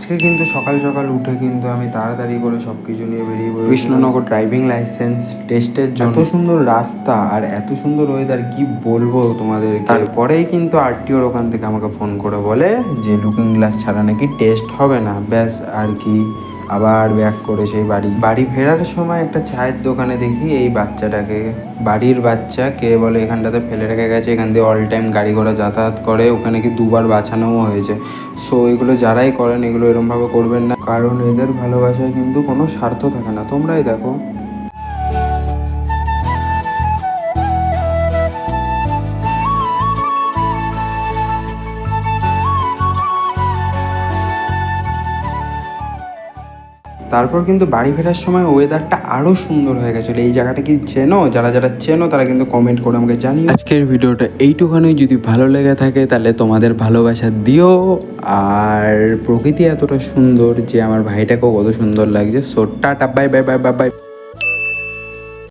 আজকে কিন্তু সকাল সকাল উঠে কিন্তু আমি তাড়াতাড়ি করে সব কিছু নিয়ে বেরিয়ে পড়ি কৃষ্ণনগর ড্রাইভিং লাইসেন্স টেস্টের জন্য। এত সুন্দর রাস্তা আর এত সুন্দর ওয়েদার, কি বলবো তোমাদের। তারপরেই কিন্তু আরটিওর ওখান থেকে আমাকে ফোন করে বলে যে লুকিং গ্লাস ছাড়া নাকি টেস্ট হবে না। ব্যাস আর কি, আবার ব্যাক করে সেই বাড়ি ফেরার সময় একটা চায়ের দোকানে দেখি এই বাচ্চাটাকে। বাড়ির বাচ্চা কে বলে এখানটাতে ফেলে রেখে গেছে, এখান দিয়ে অল টাইম গাড়ি ঘোড়া যাতায়াত করে, ওখানে কি দুবার বাঁচানোও হয়েছে। সো এগুলো যারাই করেন এগুলো এরমভাবে করবেন না, কারণ এদের ভালোবাসায় কিন্তু কোনো স্বার্থ থাকে না। তোমরাই দেখো। তারপর কিন্তু বাড়ি ফেরার সময় ওয়েদারটা আরও সুন্দর হয়ে গেছিলো। এই জায়গাটা কি চেনো? যারা যারা চেনো তারা কিন্তু কমেন্ট করে আমাকে জানিও। আজকের ভিডিওটা এইটুখানি, যদি ভালো লেগে থাকে তাহলে তোমাদের ভালোবাসা দিও। আর প্রকৃতি এতটা সুন্দর যে আমার ভাইটাকেও কত সুন্দর লাগছে। So tata, bye bye bye bye bye.